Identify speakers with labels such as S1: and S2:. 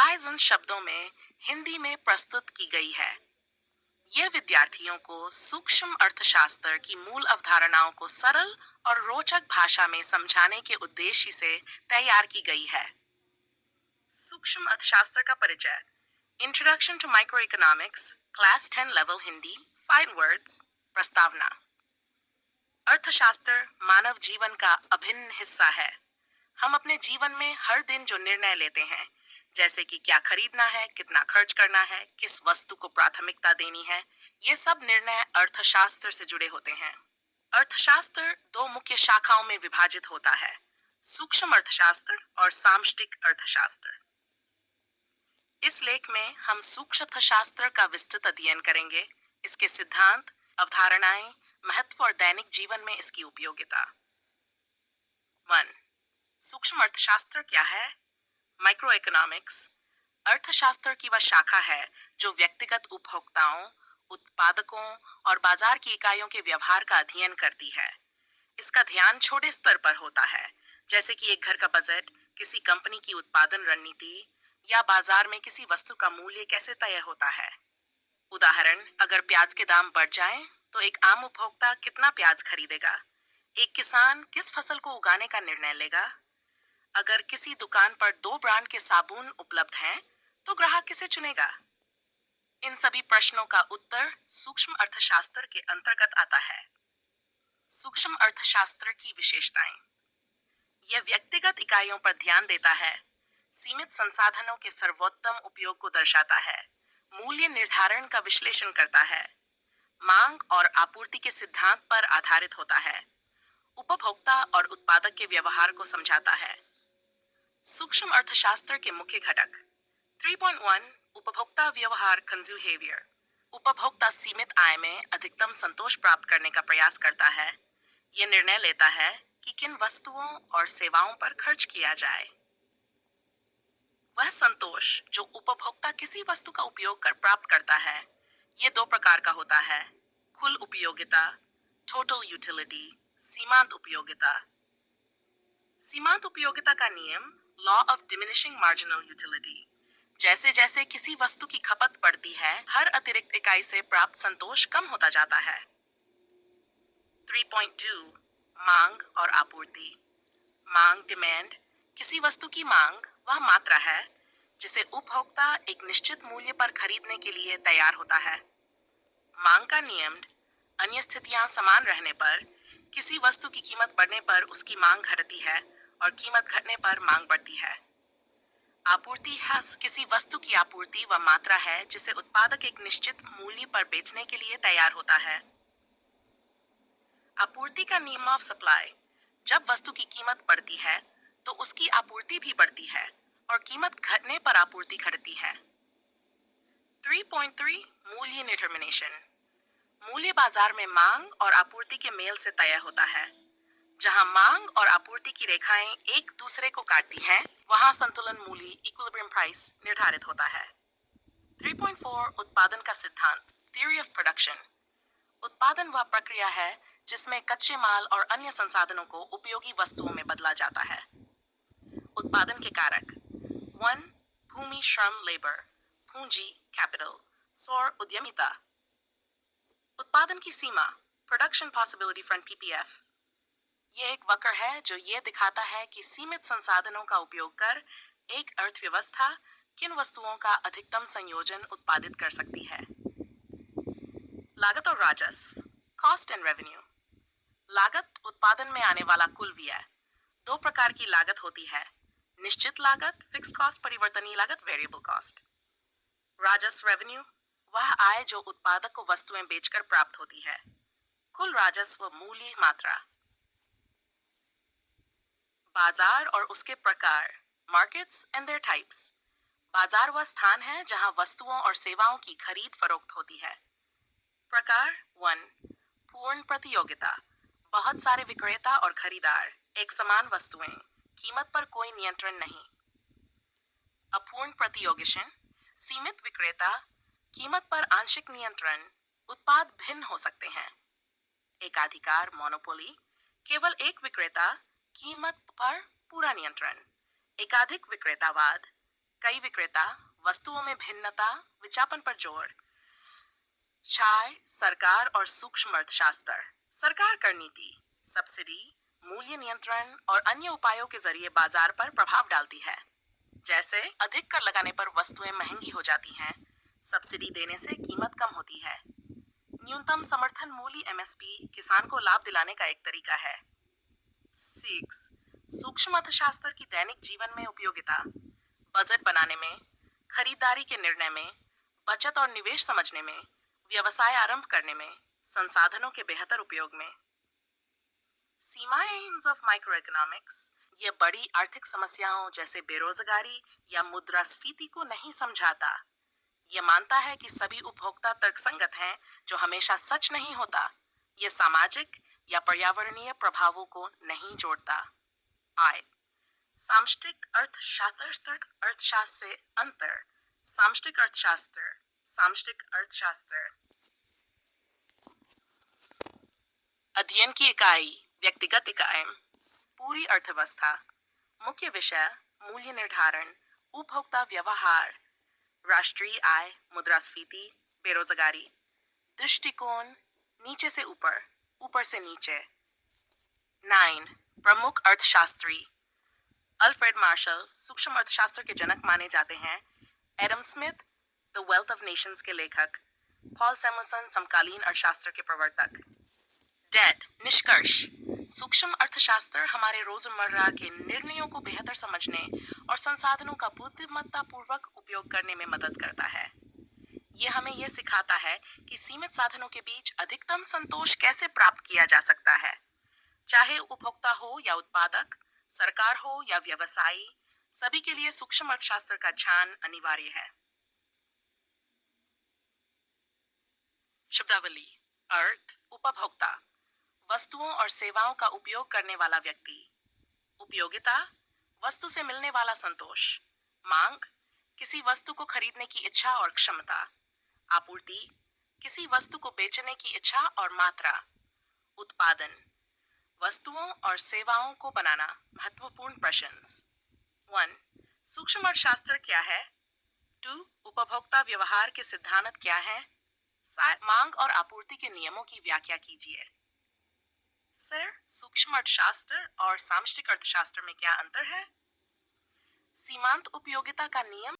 S1: बाइजन शब्दों में हिंदी में प्रस्तुत की गई है। यह विद्यार्थियों को सूक्ष्म अर्थशास्त्र की मूल अवधारणाओं को सरल और रोचक भाषा में समझाने के उद्देश्य से तैयार की गई है। सूक्ष्म अर्थशास्त्र का परिचय। Introduction to micro economics, class 10 level Hindi, 5 words. प्रस्तावना। अर्थशास्त्र मानव जीवन का अभिन्न हिस्सा है। हम अपने जीवन में हर दिन जो निर्णय लेते हैं, जैसे कि क्या खरीदना है, कितना खर्च करना है, किस वस्तु को प्राथमिकता देनी है, ये सब निर्णय अर्थशास्त्र से जुड़े होते हैं। अर्थशास्त्र दो मुख्य शाखाओं में विभाजित होता है, सूक्ष्म अर्थशास्त्र और सामष्टिक अर्थशास्त्र। इस लेख में हम सूक्ष्म अर्थशास्त्र का विस्तृत अध्ययन करेंगे, इसके सिद्धांत, अवधारणाएं, महत्व और दैनिक जीवन में इसकी उपयोगिता। 1. सूक्ष्म अर्थशास्त्र क्या है? माइक्रो इकोनॉमिक्स अर्थशास्त्र की वह शाखा है जो व्यक्तिगत उपभोक्ताओं, उत्पादकों और बाजार की इकाइयों के व्यवहार का अध्ययन करती है। इसका ध्यान छोटे स्तर पर होता है, जैसे कि एक घर का बजट, किसी कंपनी की उत्पादन रणनीति या बाजार में किसी वस्तु का मूल्य कैसे तय होता है। उदाहरण, अगर प्याज के दाम बढ़ जाएं, तो एक आम उपभोक्ता कितना प्याज खरीदेगा? एक किसान किस फसल को उगाने का निर्णय लेगा? अगर किसी दुकान पर 2 ब्रांड के साबुन उपलब्ध हैं, तो ग्राहक किसे चुनेगा? इन सभी प्रश्नों का उत्तर सूक्ष्म अर्थशास्त्र के अंतर्गत आता है। सूक्ष्म अर्थशास्त्र की विशेषताएं। यह व्यक्तिगत इकाइयों पर ध्यान देता है, सीमित संसाधनों के सर्वोत्तम उपयोग को दर्शाता है, मूल्य निर्धारण का विश्लेषण करता है, मांग और आपूर्ति के सिद्धांत पर आधारित होता है, उपभोक्ता और उत्पादक के व्यवहार को समझाता है। सूक्ष्म अर्थशास्त्र के मुख्य घटक। 3.1 उपभोक्ता व्यवहार कंज्यूमेरियर। उपभोक्ता सीमित आय में अधिकतम संतोष प्राप्त करने का प्रयास करता है। यह निर्णय लेता है कि किन वस्तुओं और सेवाओं पर खर्च किया जाए। वह संतोष जो उपभोक्ता किसी वस्तु का उपयोग कर प्राप्त करता है, यह 2 प्रकार का होता है, कुल उपयोगिता, टोटल यूटिलिटी, सीमांत उपयोगिता। सीमांत उपयोगिता का नियम, law of diminishing marginal utility. जैसे जैसे किसी वस्तु की खपत बढ़ती है, हर अतिरिक्त इकाई से प्राप्त संतोष कम होता जाता है। 3.2 मांग और आपूर्ति। मांग, डिमांड, किसी वस्तु की मांग वह मात्रा है जिसे उपभोक्ता एक निश्चित मूल्य पर खरीदने के लिए तैयार होता है। मांग का नियम, अन्य स्थितियां समान रहने पर किसी वस्तु की कीमत बढ़ने पर उसकी मांग घटती है और कीमत घटने पर मांग बढ़ती है। आपूर्ति है किसी वस्तु की आपूर्ति व मात्रा है जिसे उत्पादक एक निश्चित मूल्य पर बेचने के लिए तैयार होता है। आपूर्ति का नियम ऑफ सप्लाई। जब वस्तु की कीमत बढ़ती है तो उसकी आपूर्ति भी बढ़ती है और कीमत घटने पर आपूर्ति घटती है। 3.3 मूल्य डिटरमिनेशन। मूल्य बाजार में मांग और आपूर्ति के मेल से तय होता है। जहां मांग और आपूर्ति की रेखाएं एक दूसरे को काटती हैं, वहां संतुलन मूल्य इक्विलिब्रियम प्राइस निर्धारित होता है। 3.4 उत्पादन का सिद्धांत, थ्योरी ऑफ प्रोडक्शन। उत्पादन वह प्रक्रिया है जिसमें कच्चे माल और अन्य संसाधनों को उपयोगी वस्तुओं में बदला जाता है। उत्पादन के कारक। 1 भूमि, श्रम, लेबर, पूंजी, कैपिटल, सौर, उद्यमिता। उत्पादन की सीमा, प्रोडक्शन पॉसिबिलिटी फ्रंट पीपीएफ। यह एक वक्र है जो यह दिखाता है कि सीमित संसाधनों का उपयोग कर एक अर्थव्यवस्था किन वस्तुओं का अधिकतम संयोजन उत्पादित कर सकती है। लागत और राजस्व, कॉस्ट एंड रेवेन्यू। लागत उत्पादन में आने वाला कुल व्यय। 2 प्रकार की लागत होती है, निश्चित लागत, फिक्स कॉस्ट, परिवर्तनीय लागत, वेरिएबल कॉस्ट। राजस्व, रेवेन्यू, वह आय जो उत्पादक को वस्तुएं बेचकर प्राप्त होती है। कुल राजस्व, मूल्य, मात्रा। बाजार और उसके प्रकार, मार्केट्स एंड देयर टाइप्स। बाजार वह स्थान है जहां वस्तुओं और सेवाओं की खरीद फरोख्त होती है। प्रकार 1 पूर्ण प्रतियोगिता। बहुत सारे विक्रेता और खरीदार, एक समान वस्तुएं, कीमत पर कोई नियंत्रण नहीं। अपूर्ण प्रतियोगिशन, सीमित विक्रेता, कीमत पर आंशिक नियंत्रण, उत्पाद भिन्न हो सकते हैं। एकाधिकार, मोनोपोली, केवल एक विक्रेता, कीमत पर पूरा नियंत्रण। एकाधिक विक्रेतावाद, कई विक्रेता वस्तुओं में भिन्नता विज्ञापन पर जोर। चाय सरकार और सूक्ष्म अर्थशास्त्र। सरकार कर नीति, सब्सिडी, मूल्य नियंत्रण और अन्य उपायों के जरिए बाजार पर प्रभाव डालती है। जैसे अधिक कर लगाने पर वस्तुएं महंगी हो जाती हैं, सब्सिडी देने से कीमत कम होती है। न्यूनतम समर्थन मूल्य एमएसपी किसान को लाभ दिलाने का एक तरीका है। 6. सूक्ष्म अर्थशास्त्र की दैनिक जीवन में उपयोगिता। बजट बनाने में, खरीदारी के निर्णय में, बचत और निवेश समझने में, व्यवसाय आरंभ करने में, संसाधनों के बेहतर उपयोग में। सीमाएं ऑफ माइक्रो इकोनॉमिक्स। ये बड़ी आर्थिक समस्याओं जैसे बेरोजगारी या मुद्रास्फीति को नहीं समझाता। ये मानता है कि सभी उपभोक्ता तर्कसंगत हैं, जो हमेशा सच नहीं होता। ये सामाजिक या पर्यावरणीय प्रभावों को नहीं जोड़ता। आय सामष्टिक अर्थशास्त्र से अंतर। सामष्टिक अर्थशास्त्र अध्ययन की इकाई व्यक्तिगत इकाई। पूरी अर्थव्यवस्था। मुख्य विषय मूल्य निर्धारण, उपभोक्ता व्यवहार, राष्ट्रीय आय, मुद्रास्फीति, बेरोजगारी। दृष्टिकोण नीचे से ऊपर, ऊपर से नीचे। 9. प्रमुख अर्थशास्त्री। अल्फ्रेड मार्शल सूक्ष्म अर्थशास्त्र के जनक माने जाते हैं। Adam Smith the wealth of Nations के लेखक। पॉल सैमुअल्सन समकालीन अर्थशास्त्र के प्रवर्तक। डेट निष्कर्ष। सूक्ष्म अर्थशास्त्र हमारे रोजमर्रा के निर्णयों को बेहतर समझने और संसाधनों का बुद्धिमत्ता पूर्वक उपयोग करने में मदद करता है। ये हमें यह सिखाता है कि सीमित साधनों के बीच अधिकतम संतोष कैसे प्राप्त किया जा सकता है। चाहे उपभोक्ता हो या उत्पादक, सरकार हो या व्यवसायी, सभी के लिए सूक्ष्म अर्थशास्त्र का ज्ञान अनिवार्य है। शब्दावली। अर्थ उपभोक्ता, वस्तुओं और सेवाओं का उपयोग करने वाला व्यक्ति। उपयोगिता वस्तु से मिलने वाला संतोष। मांग किसी वस्तु को खरीदने की इच्छा और क्षमता। आपूर्ति किसी वस्तु को बेचने की इच्छा और मात्रा। उत्पादन वस्तुओं और सेवाओं को बनाना। महत्वपूर्ण प्रश्न। 1. सूक्ष्म अर्थशास्त्र क्या है? 2. उपभोक्ता व्यवहार के सिद्धांत क्या हैं? मांग और आपूर्ति के नियमों की व्याख्या कीजिए। सर, सूक्ष्म अर्थशास्त्र और सामष्टिक अर्थशास्त्र में क्या अंतर है? सीमांत उपयोगिता का नियम